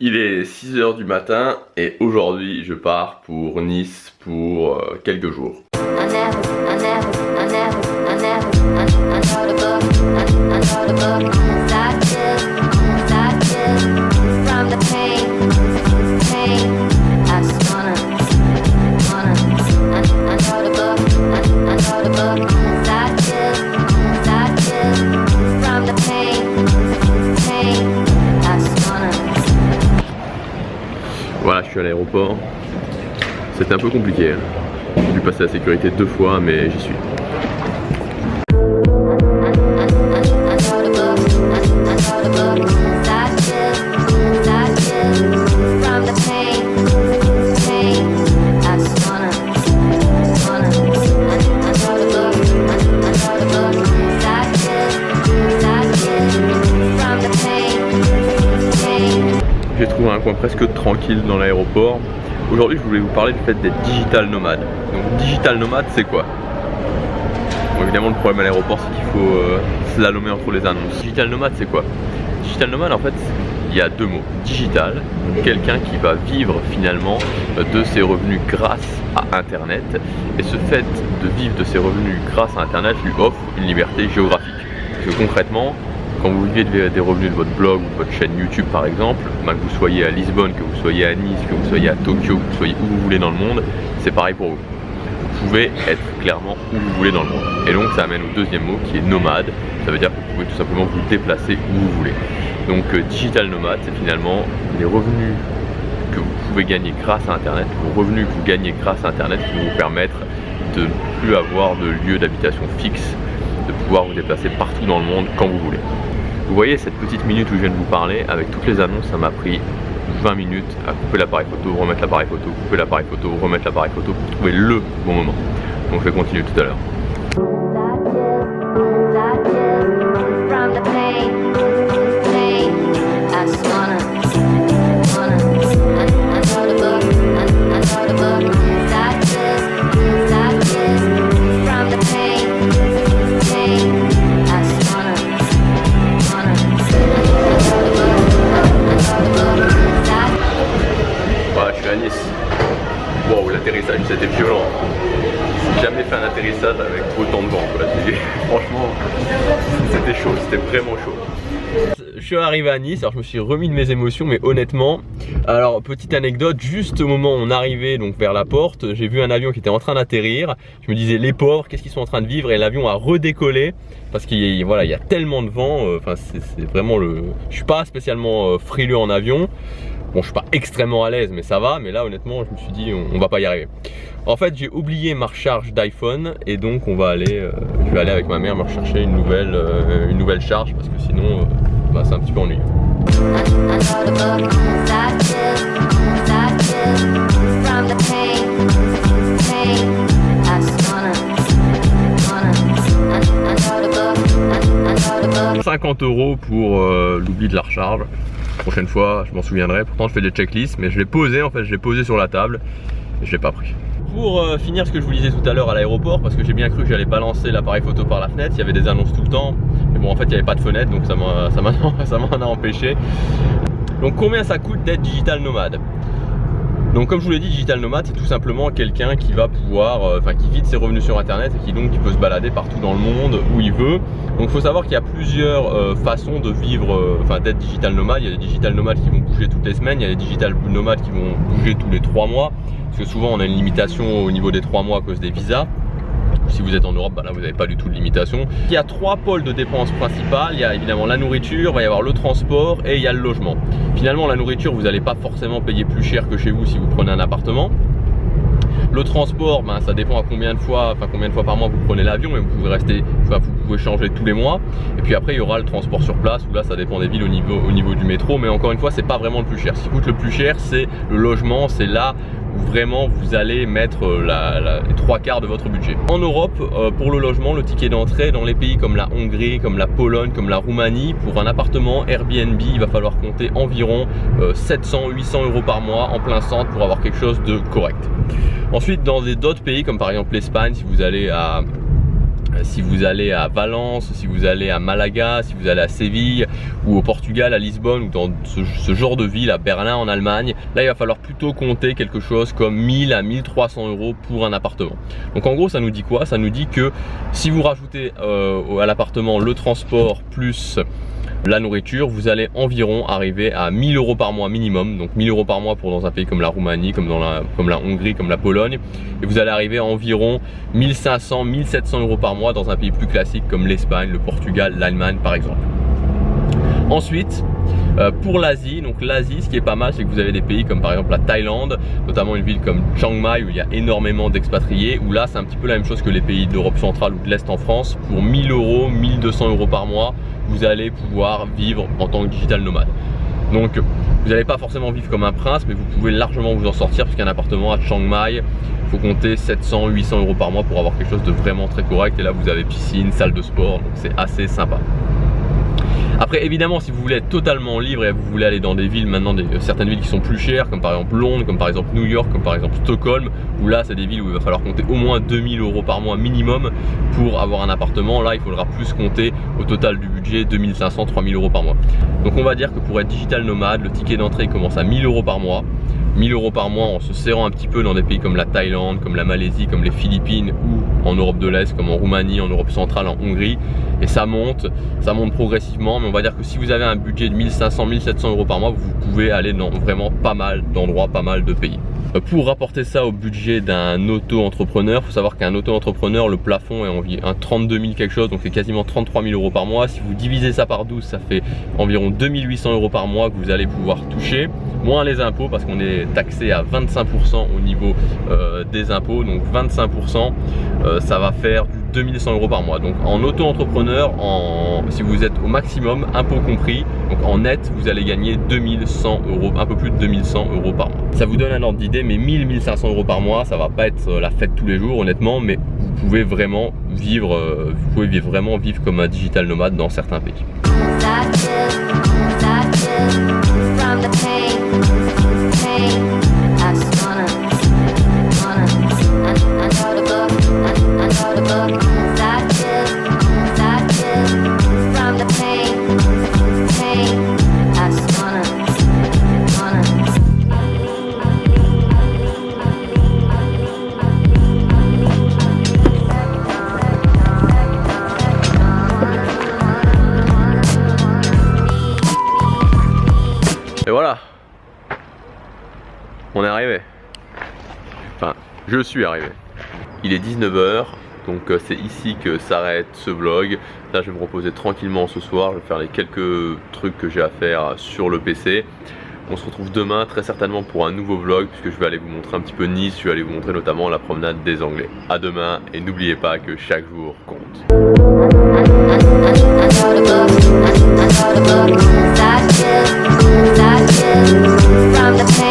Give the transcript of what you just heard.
Il est 6 h du matin et aujourd'hui je pars pour Nice pour quelques jours. Voilà, je suis à l'aéroport. C'était un peu compliqué. J'ai dû passer la sécurité 2 fois, mais j'y suis. J'ai trouvé un coin presque tranquille dans l'aéroport. Aujourd'hui, je voulais vous parler du fait d'être digital nomade. Donc, digital nomade, c'est quoi? Bon, évidemment, le problème à l'aéroport, c'est qu'il faut slalomer entre les annonces. Digital nomade, c'est quoi? Digital nomade, en fait, il y a 2 mots. Digital, quelqu'un qui va vivre finalement de ses revenus grâce à Internet. Et ce fait de vivre de ses revenus grâce à Internet lui offre une liberté géographique. Parce que concrètement, quand vous vivez des revenus de votre blog ou de votre chaîne YouTube par exemple, que vous soyez à Lisbonne, que vous soyez à Nice, que vous soyez à Tokyo, que vous soyez où vous voulez dans le monde, c'est pareil pour vous. Vous pouvez être clairement où vous voulez dans le monde. Et donc ça amène au deuxième mot qui est nomade. Ça veut dire que vous pouvez tout simplement vous déplacer où vous voulez. Donc digital nomade, c'est finalement les revenus que vous pouvez gagner grâce à Internet, vos revenus que vous gagnez grâce à Internet qui vont vous permettre de ne plus avoir de lieu d'habitation fixe, de pouvoir vous déplacer partout dans le monde quand vous voulez. Vous voyez cette petite minute où je viens de vous parler, avec toutes les annonces, ça m'a pris 20 minutes à couper l'appareil photo, remettre l'appareil photo, couper l'appareil photo, remettre l'appareil photo pour trouver le bon moment. Donc je vais continuer tout à l'heure. Wow, l'atterrissage c'était violent. J'ai jamais fait un atterrissage avec autant de vent. Franchement, c'était chaud, c'était vraiment chaud. Je suis arrivé à Nice, alors je me suis remis de mes émotions, mais honnêtement, alors petite anecdote, juste au moment où on arrivait donc vers la porte, j'ai vu un avion qui était en train d'atterrir. Je me disais les pauvres, qu'est-ce qu'ils sont en train de vivre? Et l'avion a redécollé parce qu'il voilà, y a tellement de vent. Enfin, c'est vraiment le. Je suis pas spécialement frileux en avion. Bon, je suis pas extrêmement à l'aise, mais ça va. Mais là, honnêtement, je me suis dit, on va pas y arriver. En fait, j'ai oublié ma recharge d'iPhone et donc on va aller, je vais aller avec ma mère me rechercher une nouvelle charge parce que sinon, c'est un petit peu ennuyeux. « 50 € pour l'oubli de la recharge. Prochaine fois, je m'en souviendrai. Pourtant, je fais des checklists, mais je l'ai posé en fait, je l'ai posé sur la table et je l'ai pas pris. Pour finir ce que je vous disais tout à l'heure à l'aéroport, parce que j'ai bien cru que j'allais balancer l'appareil photo par la fenêtre, il y avait des annonces tout le temps, mais bon en fait il n'y avait pas de fenêtre donc ça m'en a empêché. Donc combien ça coûte d'être digital nomade? Donc comme je vous l'ai dit, digital nomade c'est tout simplement quelqu'un qui va pouvoir, qui vit de ses revenus sur Internet et qui peut se balader partout dans le monde où il veut. Donc il faut savoir qu'il y a plusieurs façons de vivre, d'être digital nomade. Il y a des digital nomades qui vont bouger toutes les semaines, il y a des digital nomades qui vont bouger tous les 3 mois. Parce que souvent on a une limitation au niveau des 3 mois à cause des visas. Si vous êtes en Europe, là vous n'avez pas du tout de limitation. Il y a 3 pôles de dépenses principales. Il y a évidemment la nourriture, il va y avoir le transport et il y a le logement. Finalement la nourriture, vous n'allez pas forcément payer plus cher que chez vous si vous prenez un appartement. Le transport, ça dépend à combien de fois par mois vous prenez l'avion, mais vous pouvez changer tous les mois. Et puis après il y aura le transport sur place où là ça dépend des villes au niveau du métro, mais encore une fois c'est pas vraiment le plus cher. Ce qui coûte le plus cher c'est le logement, c'est là où vraiment vous allez mettre les 3/4 de votre budget. En Europe, pour le logement, le ticket d'entrée dans les pays comme la Hongrie, comme la Pologne, comme la Roumanie, pour un appartement Airbnb, il va falloir compter environ 700-800 € par mois en plein centre pour avoir quelque chose de correct. Ensuite, dans d'autres pays comme par exemple l'Espagne, si vous allez à Si vous allez à Valence, si vous allez à Malaga, si vous allez à Séville ou au Portugal, à Lisbonne ou dans ce genre de ville, à Berlin en Allemagne, là il va falloir plutôt compter quelque chose comme 1000 à 1300 € pour un appartement. Donc en gros ça nous dit quoi? Ça nous dit que si vous rajoutez à l'appartement le transport plus la nourriture, vous allez environ arriver à 1000 € par mois minimum. Donc 1000 € par mois pour dans un pays comme la Roumanie, comme la Hongrie, comme la Pologne. Et vous allez arriver à environ 1500, 1700 € par mois dans un pays plus classique comme l'Espagne, le Portugal, l'Allemagne par exemple. Ensuite, pour l'Asie, donc l'Asie, ce qui est pas mal, c'est que vous avez des pays comme par exemple la Thaïlande, notamment une ville comme Chiang Mai où il y a énormément d'expatriés, où là c'est un petit peu la même chose que les pays d'Europe centrale ou de l'Est en France. Pour 1000 €, 1200 € par mois, vous allez pouvoir vivre en tant que digital nomade. Donc vous n'allez pas forcément vivre comme un prince, mais vous pouvez largement vous en sortir, parce qu'un appartement à Chiang Mai, il faut compter 700, 800 € par mois pour avoir quelque chose de vraiment très correct. Et là vous avez piscine, salle de sport, donc c'est assez sympa. Après évidemment, si vous voulez être totalement libre et vous voulez aller dans des villes maintenant, certaines villes qui sont plus chères, comme par exemple Londres, comme par exemple New York, comme par exemple Stockholm, où là c'est des villes où il va falloir compter au moins 2000 € par mois minimum pour avoir un appartement. Là il faudra plus compter au total du budget 2500, 3000 € par mois. Donc on va dire que pour être digital nomade, le ticket d'entrée commence à 1000 € par mois. 1000 € par mois en se serrant un petit peu dans des pays comme la Thaïlande, comme la Malaisie, comme les Philippines ou en Europe de l'Est, comme en Roumanie, en Europe centrale, en Hongrie. Et ça monte progressivement, mais on va dire que si vous avez un budget de 1500, 1700 € par mois, vous pouvez aller dans vraiment pas mal d'endroits, pas mal de pays. Pour rapporter ça au budget d'un auto-entrepreneur, il faut savoir qu'un auto-entrepreneur, le plafond est environ 32 000 quelque chose, donc c'est quasiment 33 000 € par mois. Si vous divisez ça par 12, ça fait environ 2800 € par mois que vous allez pouvoir toucher, moins les impôts, parce qu'on est taxé à 25% au niveau des impôts, donc 25%, ça va faire du 2100 € par mois. Donc en auto-entrepreneur, si vous êtes au maximum, impôts compris, donc en net, vous allez gagner 2100 €, un peu plus de 2100 € par mois. Ça vous donne un ordre d'idée, mais 1000-1500 € par mois, ça va pas être la fête tous les jours honnêtement, mais vous pouvez vraiment vivre, vivre comme un digital nomade dans certains pays. Et voilà, on est arrivé. Enfin, je suis arrivé. Il est 19 h, donc c'est ici que s'arrête ce vlog. Là, je vais me reposer tranquillement ce soir. Je vais faire les quelques trucs que j'ai à faire sur le PC. On se retrouve demain très certainement pour un nouveau vlog, puisque je vais aller vous montrer un petit peu Nice. Je vais aller vous montrer notamment la promenade des Anglais. À demain, et n'oubliez pas que chaque jour compte. From the